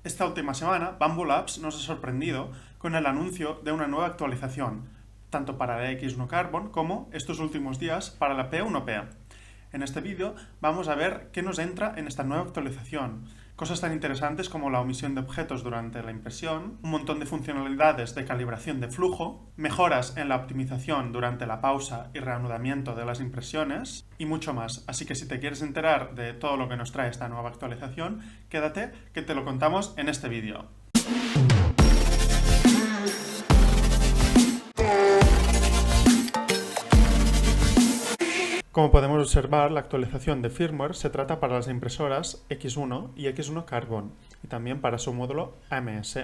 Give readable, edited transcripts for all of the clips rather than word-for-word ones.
Esta última semana, Bambu Labs nos ha sorprendido con el anuncio de una nueva actualización, tanto para la X1 Carbon como, estos últimos días, para la P1P. En este vídeo vamos a ver qué nos entra en esta nueva actualización. Cosas tan interesantes como la omisión de objetos durante la impresión, un montón de funcionalidades de calibración de flujo, mejoras en la optimización durante la pausa y reanudamiento de las impresiones y mucho más. Así que si te quieres enterar de todo lo que nos trae esta nueva actualización, quédate que te lo contamos en este vídeo. Como podemos observar, la actualización de firmware se trata para las impresoras X1 y X1 Carbon y también para su módulo AMS.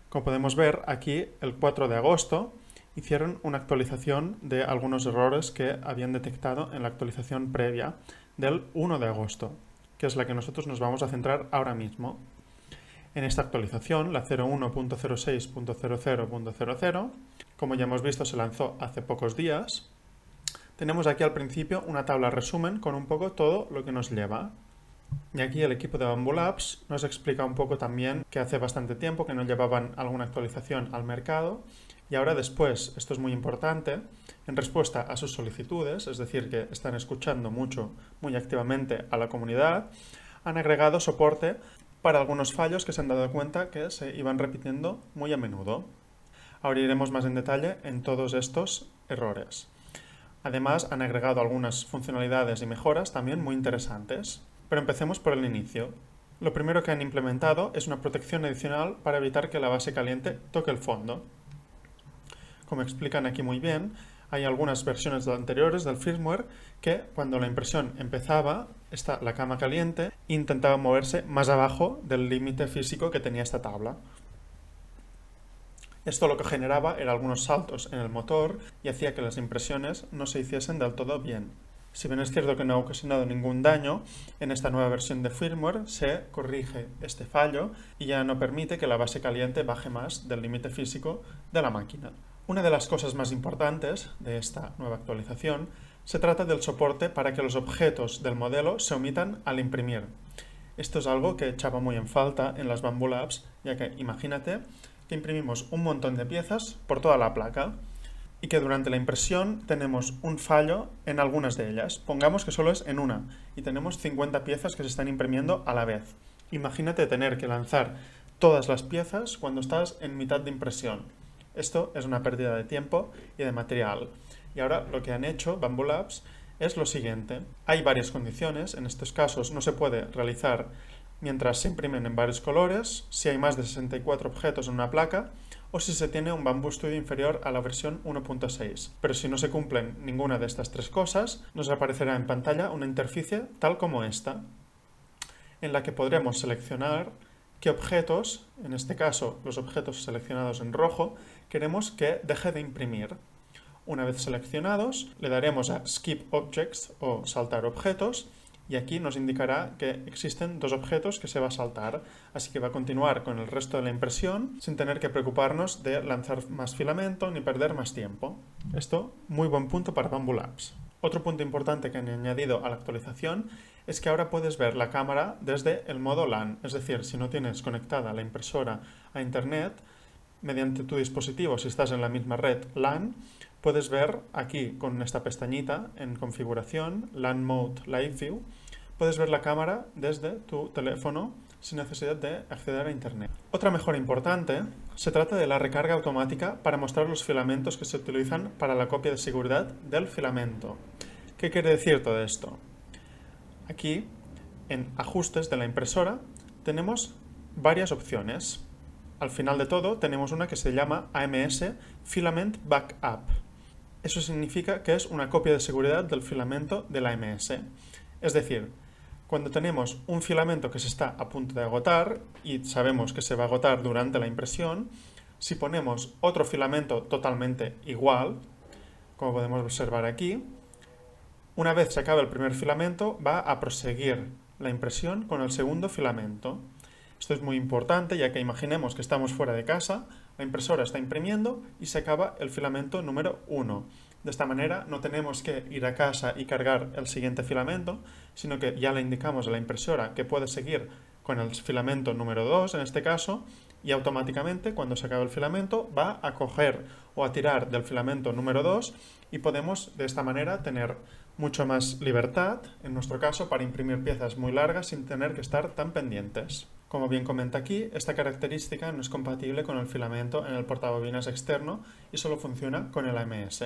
Como podemos ver, aquí el 4 de agosto hicieron una actualización de algunos errores que habían detectado en la actualización previa del 1 de agosto, que es la que nosotros nos vamos a centrar ahora mismo. En esta actualización, la 01.06.00.00, como ya hemos visto, se lanzó hace pocos días. Tenemos aquí al principio una tabla resumen con un poco todo lo que nos lleva. Y aquí el equipo de Bambu Labs nos explica un poco también que hace bastante tiempo que no llevaban alguna actualización al mercado y ahora después, esto es muy importante, en respuesta a sus solicitudes, es decir, que están escuchando mucho, muy activamente a la comunidad, han agregado soporte para algunos fallos que se han dado cuenta que se iban repitiendo muy a menudo. Ahora iremos más en detalle en todos estos errores. Además, han agregado algunas funcionalidades y mejoras también muy interesantes. Pero empecemos por el inicio. Lo primero que han implementado es una protección adicional para evitar que la base caliente toque el fondo. Como explican aquí muy bien, hay algunas versiones anteriores del firmware que cuando la impresión empezaba, la cama caliente intentaba moverse más abajo del límite físico que tenía esta tabla. Esto lo que generaba era algunos saltos en el motor y hacía que las impresiones no se hiciesen del todo bien. Si bien es cierto que no ha ocasionado ningún daño, en esta nueva versión de firmware se corrige este fallo y ya no permite que la base caliente baje más del límite físico de la máquina. Una de las cosas más importantes de esta nueva actualización se trata del soporte para que los objetos del modelo se omitan al imprimir. Esto es algo que echaba muy en falta en las Bambu Labs, ya que imagínate que imprimimos un montón de piezas por toda la placa y que durante la impresión tenemos un fallo en algunas de ellas. Pongamos que solo es en una y tenemos 50 piezas que se están imprimiendo a la vez. Imagínate tener que lanzar todas las piezas cuando estás en mitad de impresión. Esto es una pérdida de tiempo y de material. Y ahora lo que han hecho Bambu Labs es lo siguiente. Hay varias condiciones. En estos casos no se puede realizar mientras se imprimen en varios colores, si hay más de 64 objetos en una placa, o si se tiene un Bambu Studio inferior a la versión 1.6. Pero si no se cumplen ninguna de estas tres cosas, nos aparecerá en pantalla una interfaz tal como esta, en la que podremos seleccionar qué objetos, en este caso los objetos seleccionados en rojo, queremos que deje de imprimir. Una vez seleccionados, le daremos a Skip Objects o saltar objetos, y aquí nos indicará que existen dos objetos que se va a saltar, así que va a continuar con el resto de la impresión sin tener que preocuparnos de lanzar más filamento ni perder más tiempo. Esto, muy buen punto para Bambu Labs. Otro punto importante que han añadido a la actualización es que ahora puedes ver la cámara desde el modo LAN, es decir, si no tienes conectada la impresora a internet, mediante tu dispositivo, si estás en la misma red LAN, puedes ver aquí con esta pestañita en configuración, LAN Mode Live View, puedes ver la cámara desde tu teléfono sin necesidad de acceder a internet. Otra mejora importante se trata de la recarga automática para mostrar los filamentos que se utilizan para la copia de seguridad del filamento. ¿Qué quiere decir todo esto? Aquí, en ajustes de la impresora, tenemos varias opciones. Al final de todo tenemos una que se llama AMS Filament Backup. Eso significa que es una copia de seguridad del filamento de la AMS. Es decir, cuando tenemos un filamento que se está a punto de agotar y sabemos que se va a agotar durante la impresión, si ponemos otro filamento totalmente igual, como podemos observar aquí, una vez se acabe el primer filamento va a proseguir la impresión con el segundo filamento. Esto es muy importante ya que imaginemos que estamos fuera de casa, la impresora está imprimiendo y se acaba el filamento número 1. De esta manera no tenemos que ir a casa y cargar el siguiente filamento, sino que ya le indicamos a la impresora que puede seguir con el filamento número 2 en este caso, y automáticamente cuando se acabe el filamento va a coger o a tirar del filamento número 2 y podemos de esta manera tener mucho más libertad, en nuestro caso, para imprimir piezas muy largas sin tener que estar tan pendientes. Como bien comenta aquí, esta característica no es compatible con el filamento en el portabobinas externo y solo funciona con el AMS.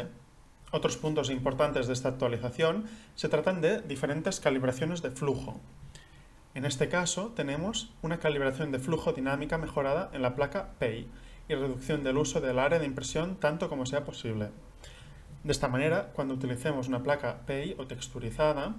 Otros puntos importantes de esta actualización se tratan de diferentes calibraciones de flujo. En este caso tenemos una calibración de flujo dinámica mejorada en la placa PEI y reducción del uso del área de impresión tanto como sea posible. De esta manera, cuando utilicemos una placa PEI o texturizada,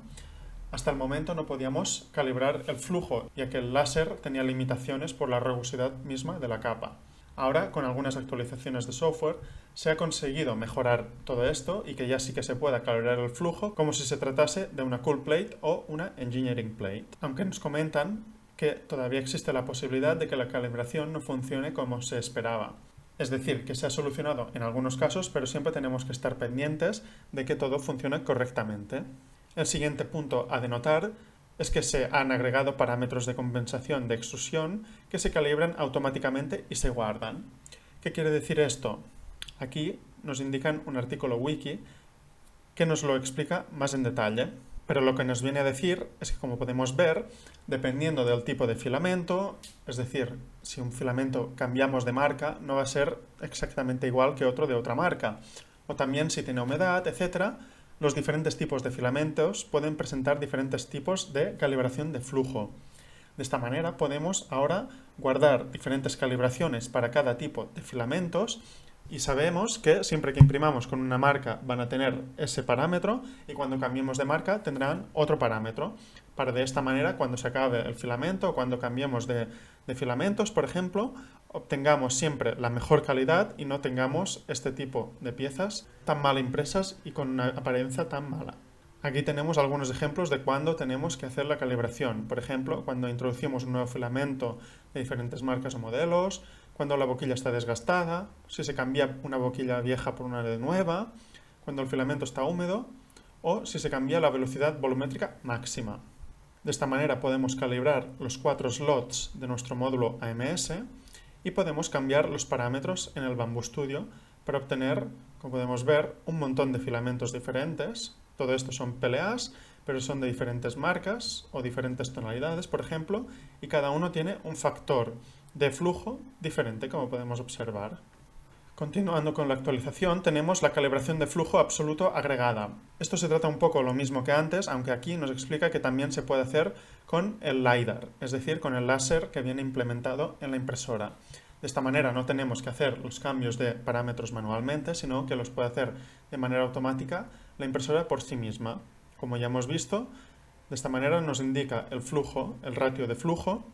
hasta el momento no podíamos calibrar el flujo, ya que el láser tenía limitaciones por la rugosidad misma de la capa. Ahora, con algunas actualizaciones de software, se ha conseguido mejorar todo esto y que ya sí que se pueda calibrar el flujo como si se tratase de una cool plate o una engineering plate. Aunque nos comentan que todavía existe la posibilidad de que la calibración no funcione como se esperaba. Es decir, que se ha solucionado en algunos casos, pero siempre tenemos que estar pendientes de que todo funcione correctamente. El siguiente punto a denotar es que se han agregado parámetros de compensación de extrusión que se calibran automáticamente y se guardan. ¿Qué quiere decir esto? Aquí nos indican un artículo wiki que nos lo explica más en detalle, pero lo que nos viene a decir es que, como podemos ver, dependiendo del tipo de filamento, es decir, si un filamento cambiamos de marca, no va a ser exactamente igual que otro de otra marca, o también si tiene humedad, etc., los diferentes tipos de filamentos pueden presentar diferentes tipos de calibración de flujo. De esta manera podemos ahora guardar diferentes calibraciones para cada tipo de filamentos y sabemos que siempre que imprimamos con una marca van a tener ese parámetro y cuando cambiemos de marca tendrán otro parámetro. Para de esta manera, cuando se acabe el filamento o cuando cambiemos de filamentos, por ejemplo, obtengamos siempre la mejor calidad y no tengamos este tipo de piezas tan mal impresas y con una apariencia tan mala. Aquí tenemos algunos ejemplos de cuando tenemos que hacer la calibración. Por ejemplo, cuando introducimos un nuevo filamento de diferentes marcas o modelos, cuando la boquilla está desgastada, si se cambia una boquilla vieja por una nueva, cuando el filamento está húmedo o si se cambia la velocidad volumétrica máxima. De esta manera podemos calibrar los 4 slots de nuestro módulo AMS y podemos cambiar los parámetros en el Bamboo Studio para obtener, como podemos ver, un montón de filamentos diferentes. Todo esto son PLAs, pero son de diferentes marcas o diferentes tonalidades, por ejemplo, y cada uno tiene un factor de flujo diferente, como podemos observar. Continuando con la actualización, tenemos la calibración de flujo absoluto agregada. Esto se trata un poco lo mismo que antes, aunque aquí nos explica que también se puede hacer con el LiDAR, es decir, con el láser que viene implementado en la impresora. De esta manera no tenemos que hacer los cambios de parámetros manualmente, sino que los puede hacer de manera automática la impresora por sí misma. Como ya hemos visto, de esta manera nos indica el flujo, el ratio de flujo,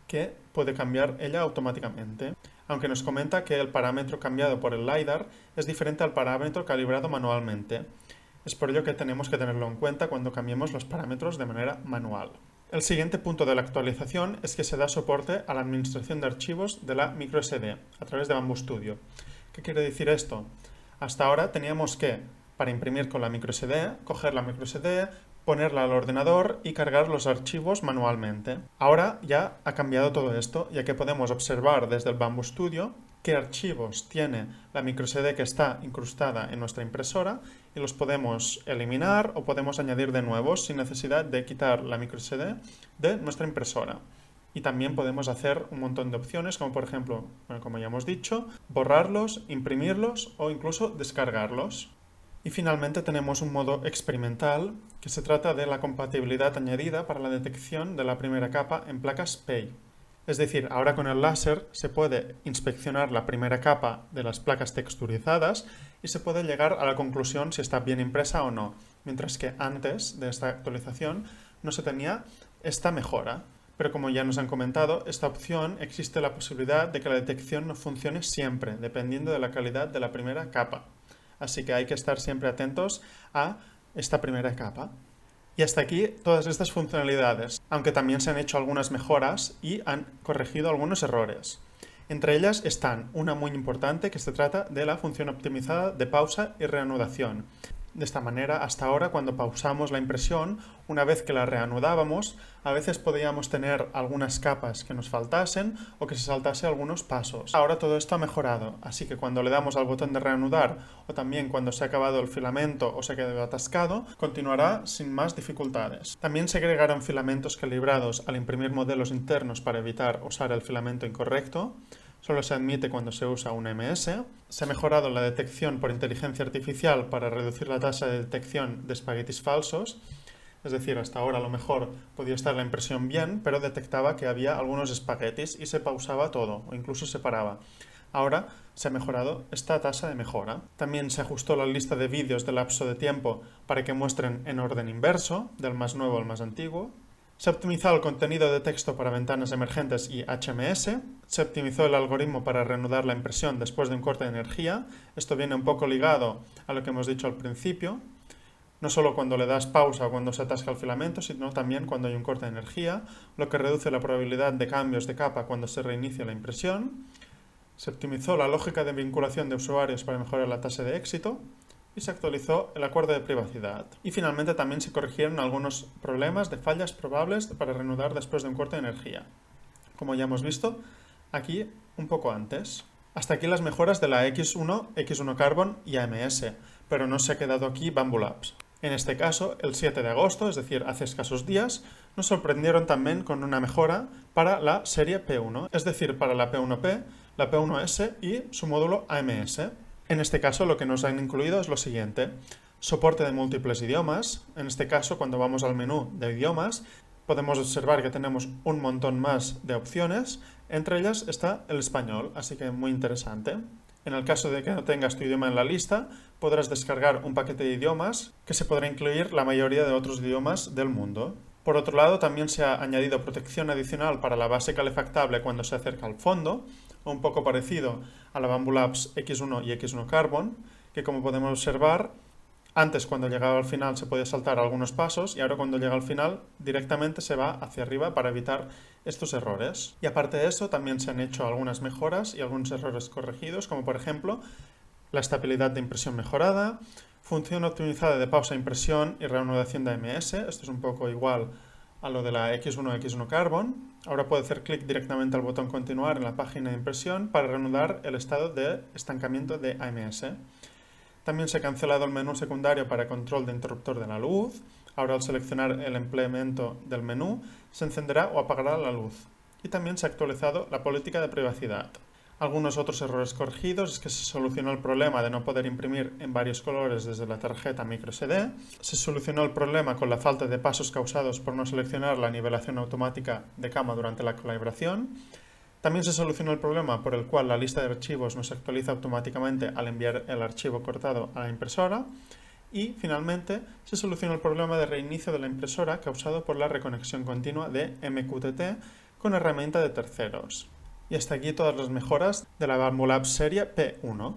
que puede cambiar ella automáticamente. Aunque nos comenta que el parámetro cambiado por el LiDAR es diferente al parámetro calibrado manualmente. Es por ello que tenemos que tenerlo en cuenta cuando cambiemos los parámetros de manera manual. El siguiente punto de la actualización es que se da soporte a la administración de archivos de la microSD a través de Bamboo Studio. ¿Qué quiere decir esto? Hasta ahora teníamos que, para imprimir con la microSD, coger la microSD, ponerla al ordenador y cargar los archivos manualmente. Ahora ya ha cambiado todo esto, ya que podemos observar desde el Bamboo Studio qué archivos tiene la microSD que está incrustada en nuestra impresora y los podemos eliminar o podemos añadir de nuevos sin necesidad de quitar la microSD de nuestra impresora. Y también podemos hacer un montón de opciones, como por ejemplo, como ya hemos dicho, borrarlos, imprimirlos o incluso descargarlos. Y finalmente tenemos un modo experimental que se trata de la compatibilidad añadida para la detección de la primera capa en placas PEI. Es decir, ahora con el láser se puede inspeccionar la primera capa de las placas texturizadas y se puede llegar a la conclusión si está bien impresa o no, mientras que antes de esta actualización no se tenía esta mejora. Pero como ya nos han comentado, esta opción existe la posibilidad de que la detección no funcione siempre, dependiendo de la calidad de la primera capa. Así que hay que estar siempre atentos a esta primera capa. Y hasta aquí todas estas funcionalidades, aunque también se han hecho algunas mejoras y han corregido algunos errores. Entre ellas están una muy importante que se trata de la función optimizada de pausa y reanudación. De esta manera, hasta ahora, cuando pausamos la impresión, una vez que la reanudábamos, a veces podíamos tener algunas capas que nos faltasen o que se saltase algunos pasos. Ahora todo esto ha mejorado, así que cuando le damos al botón de reanudar o también cuando se ha acabado el filamento o se ha quedado atascado, continuará sin más dificultades. También se agregaron filamentos calibrados al imprimir modelos internos para evitar usar el filamento incorrecto. Solo se admite cuando se usa un MS. Se ha mejorado la detección por inteligencia artificial para reducir la tasa de detección de espaguetis falsos. Es decir, hasta ahora a lo mejor podía estar la impresión bien, pero detectaba que había algunos espaguetis y se pausaba todo, o incluso se paraba. Ahora se ha mejorado esta tasa de mejora. También se ajustó la lista de vídeos de lapso de tiempo para que muestren en orden inverso, del más nuevo al más antiguo. Se ha optimizado el contenido de texto para ventanas emergentes y HMS. Se optimizó el algoritmo para reanudar la impresión después de un corte de energía. Esto viene un poco ligado a lo que hemos dicho al principio. No solo cuando le das pausa o cuando se atasca el filamento, sino también cuando hay un corte de energía, lo que reduce la probabilidad de cambios de capa cuando se reinicia la impresión. Se optimizó la lógica de vinculación de usuarios para mejorar la tasa de éxito. Y se actualizó el acuerdo de privacidad. Y finalmente también se corrigieron algunos problemas de fallas probables para reanudar después de un corte de energía. Como ya hemos visto aquí un poco antes. Hasta aquí las mejoras de la X1, X1 Carbon y AMS, pero no se ha quedado aquí Bambu Labs. En este caso, el 7 de agosto, es decir, hace escasos días, nos sorprendieron también con una mejora para la serie P1, es decir, para la P1P, la P1S y su módulo AMS. En este caso lo que nos han incluido es lo siguiente: soporte de múltiples idiomas. En este caso, cuando vamos al menú de idiomas, podemos observar que tenemos un montón más de opciones. Entre ellas está el español, así que muy interesante. En el caso de que no tengas tu idioma en la lista, podrás descargar un paquete de idiomas que se podrá incluir la mayoría de otros idiomas del mundo. Por otro lado, también se ha añadido protección adicional para la base calefactable cuando se acerca al fondo, un poco parecido a la Bambu Labs X1 y X1 Carbon, que como podemos observar, antes cuando llegaba al final se podía saltar algunos pasos y ahora cuando llega al final directamente se va hacia arriba para evitar estos errores. Y aparte de eso también se han hecho algunas mejoras y algunos errores corregidos, como por ejemplo la estabilidad de impresión mejorada, función optimizada de pausa impresión y reanudación de AMS. Esto es un poco igual a lo de la X1 X1 Carbon. Ahora puede hacer clic directamente al botón continuar en la página de impresión para reanudar el estado de estancamiento de AMS. También se ha cancelado el menú secundario para control de interruptor de la luz. Ahora al seleccionar el implemento del menú se encenderá o apagará la luz. Y también se ha actualizado la política de privacidad. Algunos otros errores corregidos es que se solucionó el problema de no poder imprimir en varios colores desde la tarjeta microSD. Se solucionó el problema con la falta de pasos causados por no seleccionar la nivelación automática de cama durante la calibración. También se solucionó el problema por el cual la lista de archivos no se actualiza automáticamente al enviar el archivo cortado a la impresora. Y finalmente se solucionó el problema de reinicio de la impresora causado por la reconexión continua de MQTT con herramienta de terceros. Y hasta aquí todas las mejoras de la Bambu Labs serie P1.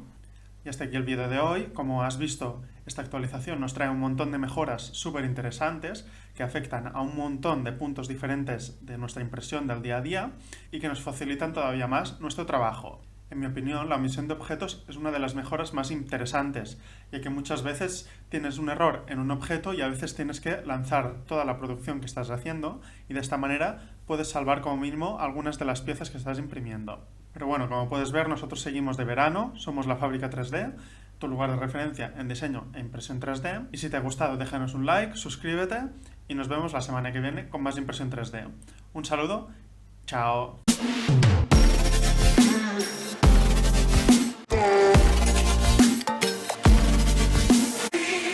Y hasta aquí el vídeo de hoy. Como has visto, esta actualización nos trae un montón de mejoras súper interesantes que afectan a un montón de puntos diferentes de nuestra impresión del día a día y que nos facilitan todavía más nuestro trabajo. En mi opinión, la omisión de objetos es una de las mejoras más interesantes, ya que muchas veces tienes un error en un objeto y a veces tienes que lanzar toda la producción que estás haciendo y de esta manera puedes salvar como mínimo algunas de las piezas que estás imprimiendo. Pero bueno, como puedes ver, nosotros seguimos de verano, somos la Fábrica 3D, tu lugar de referencia en diseño e impresión 3D. Y si te ha gustado, déjanos un like, suscríbete y nos vemos la semana que viene con más impresión 3D. Un saludo, chao.